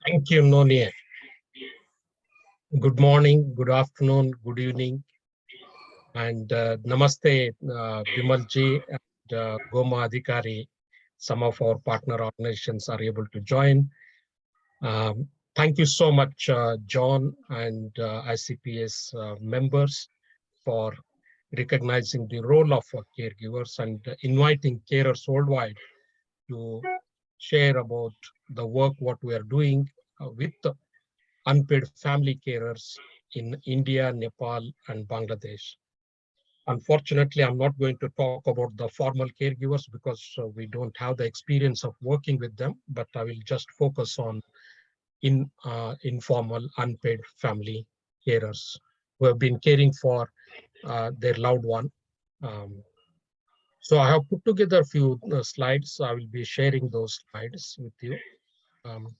Thank you, Noni. Good morning, good afternoon, good evening, and namaste, Bimalji and Goma Adhikari. Some of our partner organizations are able to join. Thank you so much, John and ICPS members for recognizing the role of caregivers and inviting carers worldwide to share about the work what we are doing with unpaid family carers in India, Nepal, and Bangladesh. Unfortunately, I'm not going to talk about the formal caregivers because we don't have the experience of working with them, but I will just focus on informal, unpaid family carers who have been caring for their loved one. Um, so I have put together a few slides. I will be sharing those slides with you. Um,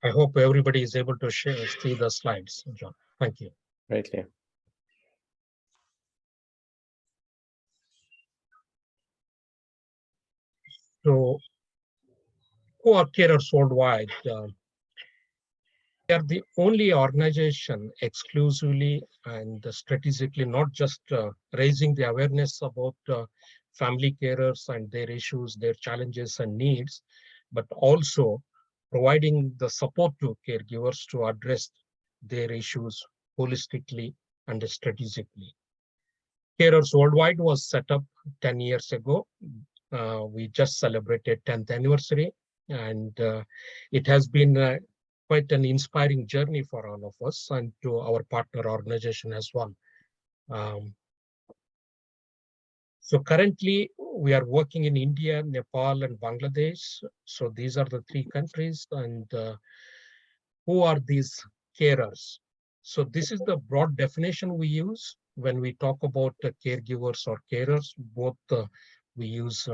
I hope everybody is able to see the slides, John. Thank you. Right here. So, who are carers worldwide? They are the only organization exclusively and strategically not just raising the awareness about family carers and their issues, their challenges and needs, but also providing the support to caregivers to address their issues holistically and strategically. Carers Worldwide was set up 10 years ago. We just celebrated 10th anniversary, and it has been quite an inspiring journey for all of us and to our partner organization as well. Um, so currently, we are working in India, Nepal, and Bangladesh. So these are the three countries. And who are these carers? So this is the broad definition we use when we talk about caregivers or carers. Both we use.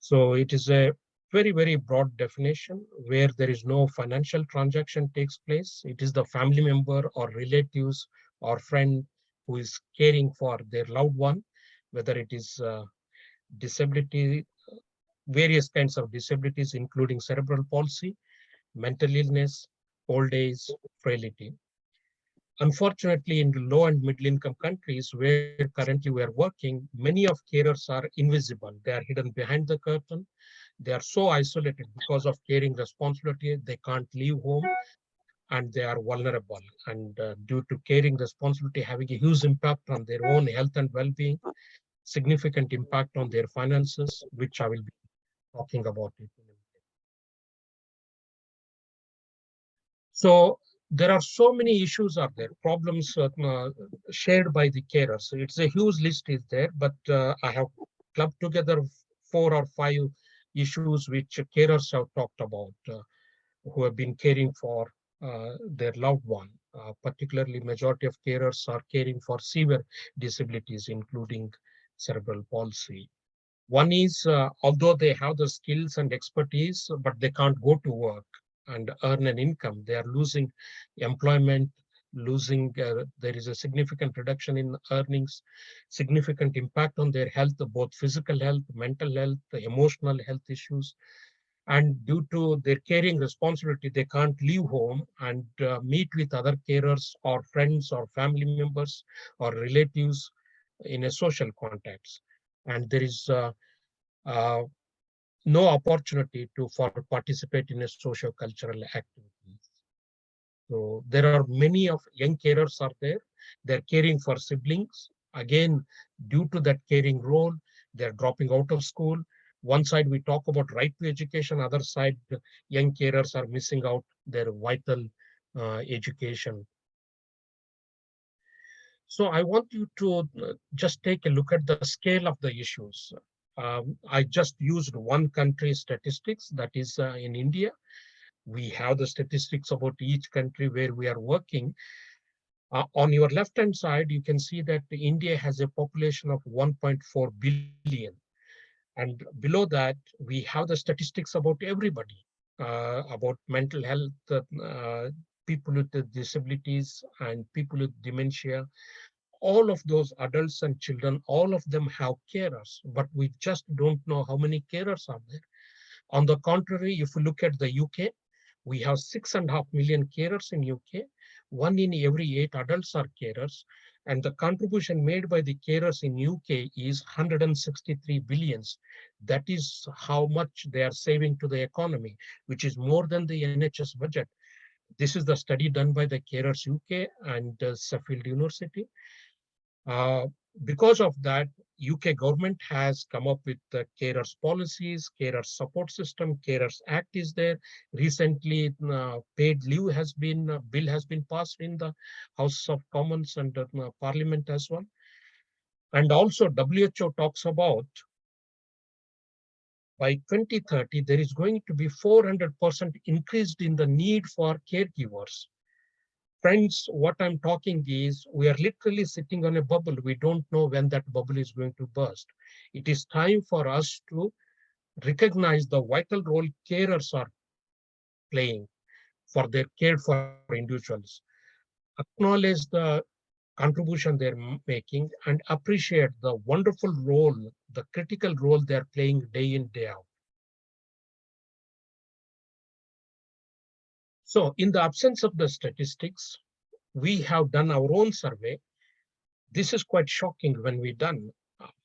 So it is a very, very broad definition where there is no financial transaction takes place. It is the family member or relatives or friend who is caring for their loved one, whether it is disability, various kinds of disabilities, including cerebral palsy, mental illness, old age, frailty. Unfortunately, in the low and middle income countries where currently we are working, many of carers are invisible. They are hidden behind the curtain. They are so isolated because of caring responsibility. They can't leave home and they are vulnerable. And due to caring responsibility having a huge impact on their own health and well-being, significant impact on their finances, which I will be talking about it. So there are so many issues are there, problems shared by the carers. So it's a huge list is there, but I have clubbed together 4 or 5 issues which carers have talked about, who have been caring for their loved one. Particularly, majority of carers are caring for severe disabilities, including cerebral palsy. One is, although they have the skills and expertise, but they can't go to work and earn an income. They are losing employment, losing, there is a significant reduction in earnings, significant impact on their health, both physical health, mental health, emotional health issues. And due to their caring responsibility, they can't leave home and meet with other carers or friends or family members or relatives in a social context. And there is uh, no opportunity to for participate in a socio-cultural activities. So there are many of young carers are there. They're caring for siblings. Again, due to that caring role, they're dropping out of school. One side we talk about right to education, other side young carers are missing out their vital education. So I want you to just take a look at the scale of the issues. I just used one country statistics, that is in India. We have the statistics about each country where we are working. On your left-hand side, you can see that India has a population of 1.4 billion. And below that, we have the statistics about everybody, about mental health, people with disabilities and people with dementia. All of those adults and children, all of them have carers, but we just don't know how many carers are there. On the contrary, if you look at the UK, we have 6.5 million carers in UK. One in every 8 adults are carers. And the contribution made by the carers in UK is 163 billions. That is how much they are saving to the economy, which is more than the NHS budget. This is the study done by the Carers UK and Sheffield University. Uh, because of that, UK government has come up with the carers policies, carers support system, carers act is there. Recently, paid leave has been, bill has been passed in the House of Commons and Parliament as well. And also WHO talks about by 2030, there is going to be 400% increased in the need for caregivers. Friends, what I'm talking is we are literally sitting on a bubble. We don't know when that bubble is going to burst. It is time for us to recognize the vital role carers are playing for their care for individuals, acknowledge the contribution they're making, and appreciate the wonderful role, the critical role they're playing day in, day out. So in the absence of the statistics, we have done our own survey. This is quite shocking when we done.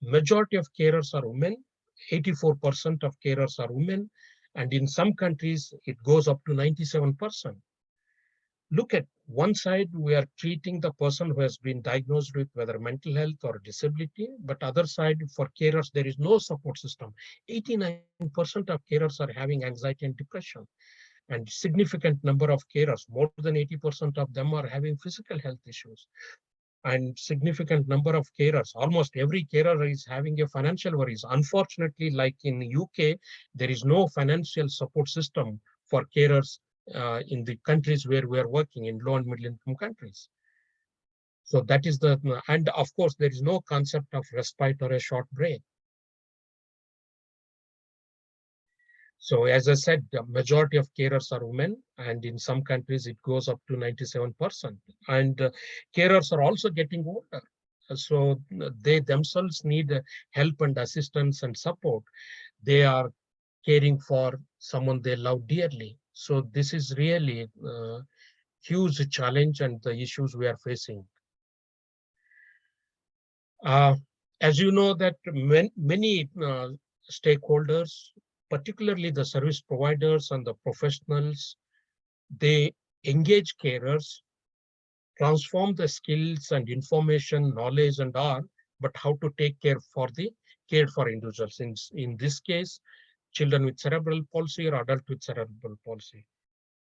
Majority of carers are women. 84% of carers are women. And in some countries, it goes up to 97%. Look at one side, we are treating the person who has been diagnosed with whether mental health or disability, but other side for carers, there is no support system. 89% of carers are having anxiety and depression. And significant number of carers, more than 80% of them are having physical health issues. And significant number of carers, almost every carer is having a financial worries. Unfortunately, like in the UK, there is no financial support system for carers in the countries where we are working in low and middle income countries. So that is and of course, there is no concept of respite or a short break. So as I said, the majority of carers are women, and in some countries it goes up to 97%. And carers are also getting older. So they themselves need help and assistance and support. They are caring for someone they love dearly. So this is really a huge challenge and the issues we are facing. Uh, as you know that many stakeholders, particularly the service providers and the professionals, they engage carers, transform the skills and information, knowledge and all, but how to take care for individuals. In this case, children with cerebral palsy or adult with cerebral palsy.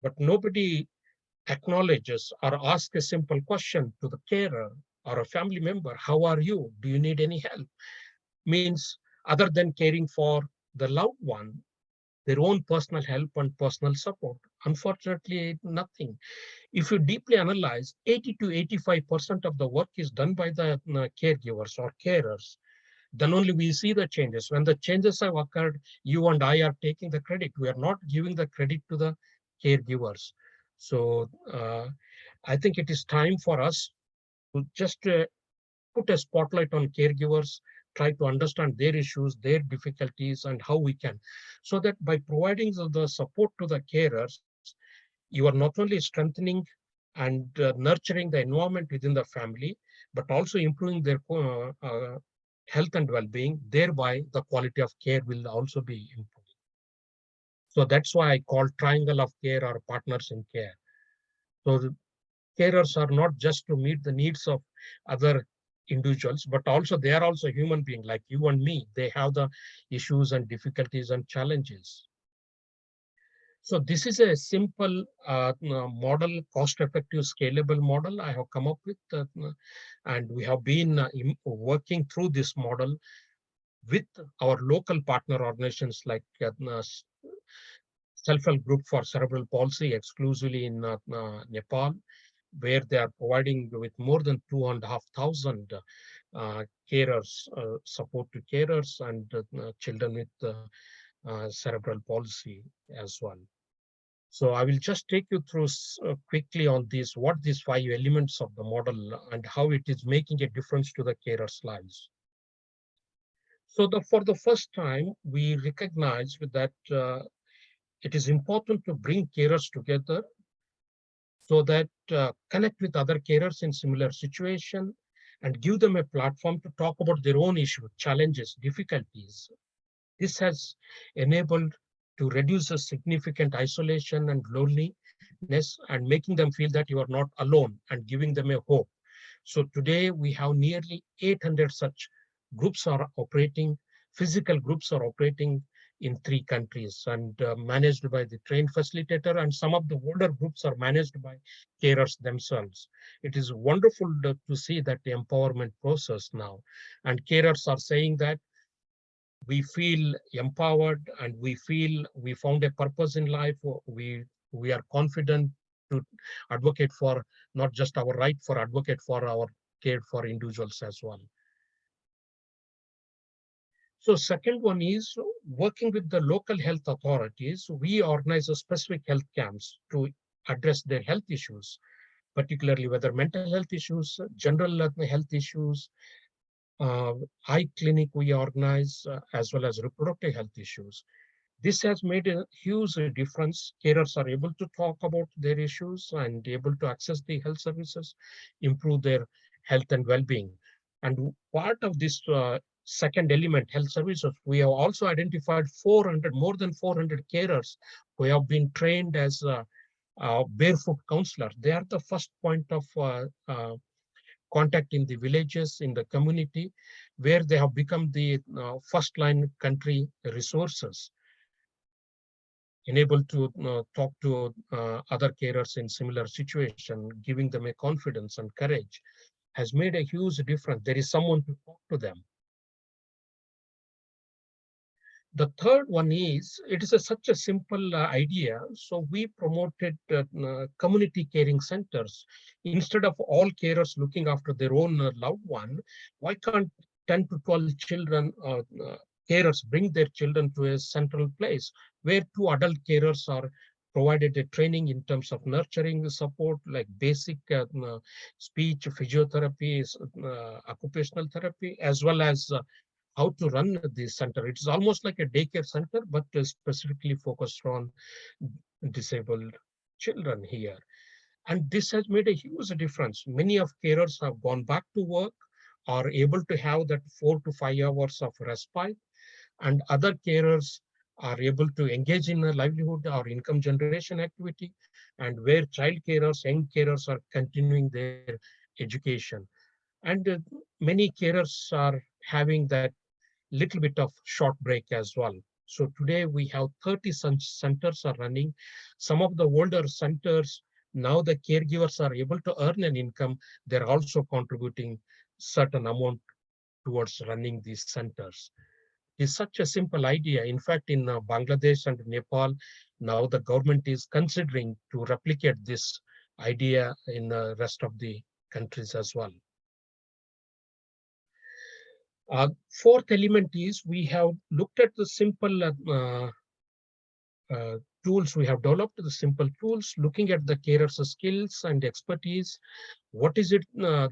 But nobody acknowledges or asks a simple question to the carer or a family member, how are you? Do you need any help? Means other than caring for the loved one, their own personal help and personal support. Unfortunately, nothing. If you deeply analyze, 80 to 85% of the work is done by the caregivers or carers. Then only we see the changes. When the changes have occurred, you and I are taking the credit. We are not giving the credit to the caregivers. So I think it is time for us to just put a spotlight on caregivers, try to understand their issues, their difficulties, and how we can. So that by providing the support to the carers, you are not only strengthening and nurturing the environment within the family, but also improving their health and well-being. Thereby, the quality of care will also be improved. So that's why I call triangle of care or partners in care. So the carers are not just to meet the needs of other individuals, but also they are also human beings like you and me. They have the issues and difficulties and challenges. So this is a simple model, cost-effective, scalable model I have come up with, and we have been working through this model with our local partner organizations like Self-Help Group for Cerebral Palsy exclusively in Nepal, where they are providing with more than 2,500 carers, support to carers and children with cerebral palsy as well. So I will just take you through quickly on this, what these 5 elements of the model and how it is making a difference to the carers' lives. So for the first time, we recognize that it is important to bring carers together so that connect with other carers in similar situation and give them a platform to talk about their own issues, challenges, difficulties. This has enabled to reduce a significant isolation and loneliness and making them feel that you are not alone and giving them a hope. So today we have nearly 800 such groups are operating, physical groups are operating in 3 countries and managed by the trained facilitator, and some of the older groups are managed by carers themselves. It is wonderful to see that the empowerment process now, and carers are saying that we feel empowered and we feel we found a purpose in life. We are confident to advocate for not just our right, for advocate for our care for individuals as well. So second one is working with the local health authorities. We organize a specific health camps to address their health issues, particularly whether mental health issues, general health issues, uh, eye clinic we organize, as well as reproductive health issues. This has made a huge difference. Carers are able to talk about their issues and able to access the health services, improve their health and well-being. And part of this second element, health services, we have also identified 400, more than 400 carers who have been trained as barefoot counselors. They are the first point of contact in the villages, in the community, where they have become the first line country resources, enabled to talk to other carers in similar situation, giving them a confidence and courage, has made a huge difference. There is someone to talk to them. The third one is, it is such a simple idea. So we promoted community caring centers. Instead of all carers looking after their own loved one, why can't 10 to 12 children, carers bring their children to a central place where 2 adult carers are provided a training in terms of nurturing the support, like basic speech, physiotherapy, occupational therapy, as well as how to run this center. It's almost like a daycare center, but specifically focused on disabled children here. And this has made a huge difference. Many of carers have gone back to work, are able to have that 4 to 5 hours of respite, and other carers are able to engage in a livelihood or income generation activity, and where child carers, young carers are continuing their education. And many carers are having that little bit of short break as well. So today we have 30 centers are running. Some of the older centers, now the caregivers are able to earn an income. They're also contributing certain amount towards running these centers. It's such a simple idea. In fact, in Bangladesh and Nepal, now the government is considering to replicate this idea in the rest of the countries as well. Fourth element is we have looked at the simple tools. We have developed the simple tools, looking at the carers' skills and expertise. What is it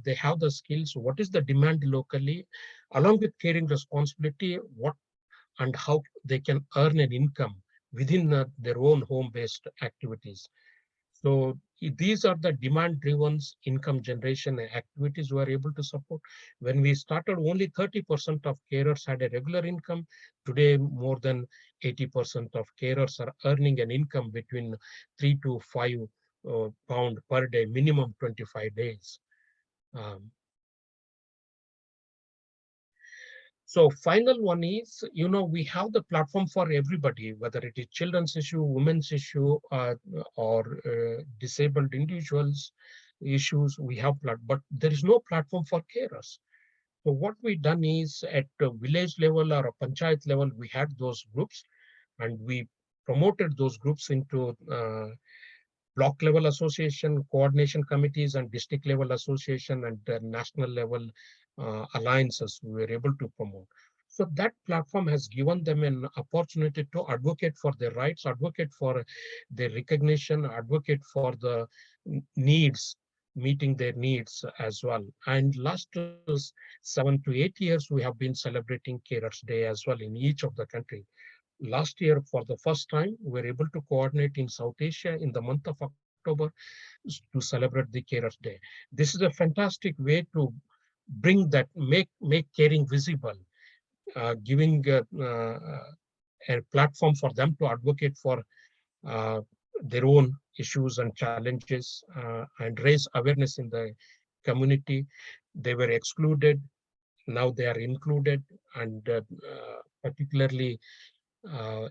they have the skills? What is the demand locally? Along with caring responsibility, what and how they can earn an income within their own home-based activities. So these are the demand-driven income generation activities we are able to support. When we started, only 30% of carers had a regular income. Today, more than 80% of carers are earning an income between 3 to 5 pound per day, minimum 25 days. Um, So final one is, we have the platform for everybody, whether it is children's issue, women's issue, or disabled individuals issues. We have, but there is no platform for carers. So what we done is at the village level or a panchayat level, we had those groups and we promoted those groups into block level association, coordination committees, and district level association and national level alliances we were able to promote. So that platform has given them an opportunity to advocate for their rights, advocate for their recognition, advocate for the needs, meeting their needs as well. And last 7 to 8 years, we have been celebrating Carers Day as well in each of the country. Last year, for the first time, we were able to coordinate in South Asia in the month of October to celebrate the Carers Day. This is a fantastic way to bring that, make caring visible, giving a platform for them to advocate for uh, their own issues and challenges and raise awareness in the community. They were excluded, now they are included, and particularly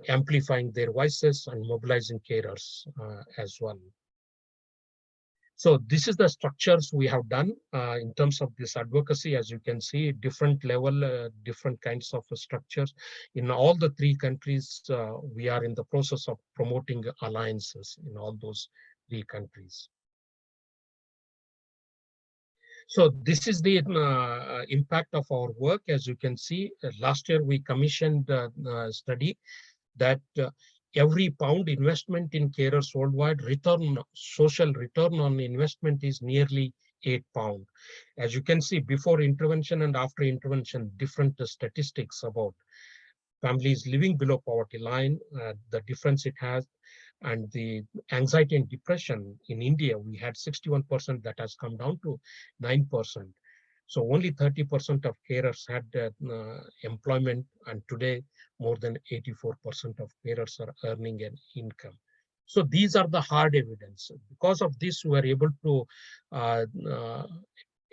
amplifying their voices and mobilizing carers as well. So this is the structures we have done in terms of this advocacy. As you can see, different level, different kinds of structures. In all the three countries, we are in the process of promoting alliances in all those three countries. So this is the impact of our work. As you can see, last year we commissioned a study that every pound investment in carers worldwide, social return on investment is nearly £8. As you can see, before intervention and after intervention, different statistics about families living below poverty line, the difference it has, and the anxiety and depression in India, we had 61% that has come down to 9%. So only 30% of carers had employment, and today more than 84% of carers are earning an income. So these are the hard evidence. Because of this, we are able to uh, uh,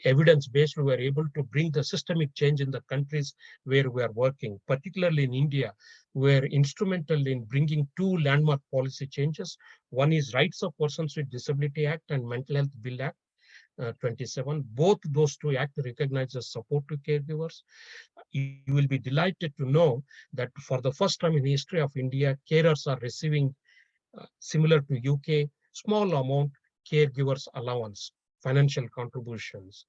evidence-based, we were able to bring the systemic change in the countries where we are working, particularly in India. We're instrumental in bringing two landmark policy changes. One is Rights of Persons with Disability Act and Mental Health Bill Act 27. Both those two acts recognize the support to caregivers. You will be delighted to know that for the first time in the history of India, carers are receiving, similar to UK, small amount caregivers allowance, financial contributions.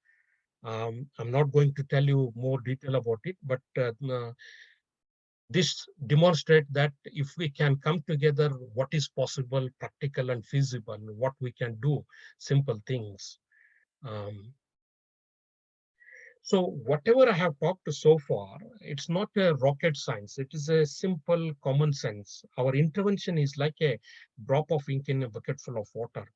I'm not going to tell you more detail about it, but this demonstrates that if we can come together, what is possible, practical and feasible, what we can do, simple things. Um, so whatever I have talked so far, it's not a rocket science. It is a simple common sense. Our intervention is like a drop of ink in a bucket full of water.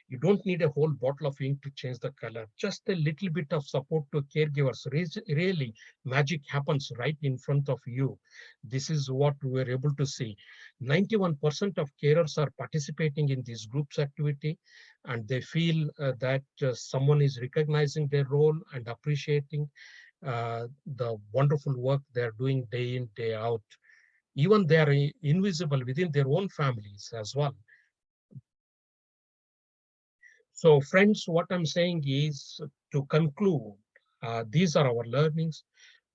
You don't need a whole bottle of ink to change the color. Just a little bit of support to caregivers. Really, magic happens right in front of you. This is what we were able to see. 91% of carers are participating in this group's activity, and they feel that someone is recognizing their role and appreciating the wonderful work they're doing day in, day out. Even they are invisible within their own families as well. So friends, what I'm saying is, to conclude, these are our learnings.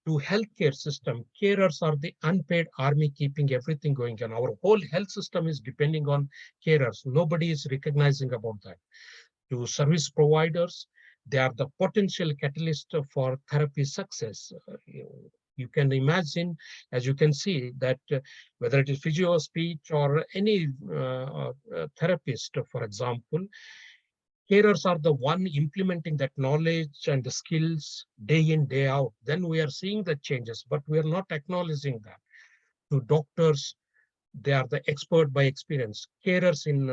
To healthcare system, carers are the unpaid army keeping everything going on. Our whole health system is depending on carers. Nobody is recognizing about that. To service providers, they are the potential catalyst for therapy success. You can imagine, as you can see, that whether it is physio, speech, or any therapist, for example, carers are the one implementing that knowledge and the skills day in, day out. Then we are seeing the changes, but we are not acknowledging that. To doctors, they are the expert by experience. Carers in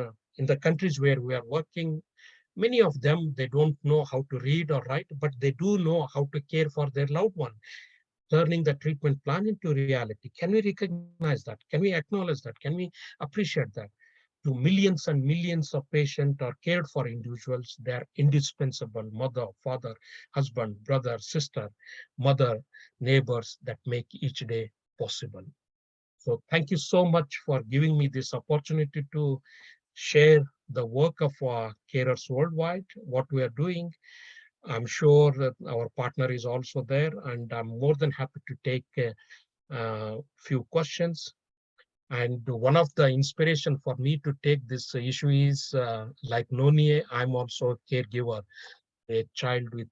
the countries where we are working, many of them, they don't know how to read or write, but they do know how to care for their loved one, turning the treatment plan into reality. Can we recognize that? Can we acknowledge that? Can we appreciate that? To millions and millions of patients are cared for individuals. They are indispensable: mother, father, husband, brother, sister, mother, neighbors that make each day possible. So thank you so much for giving me this opportunity to share the work of carers worldwide, what we are doing. I'm sure that our partner is also there, and I'm more than happy to take a few questions. And one of the inspiration for me to take this issue is like Noni, I'm also a caregiver, a child with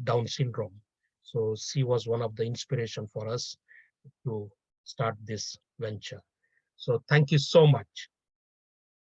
Down syndrome. So she was one of the inspiration for us to start this venture. So thank you so much.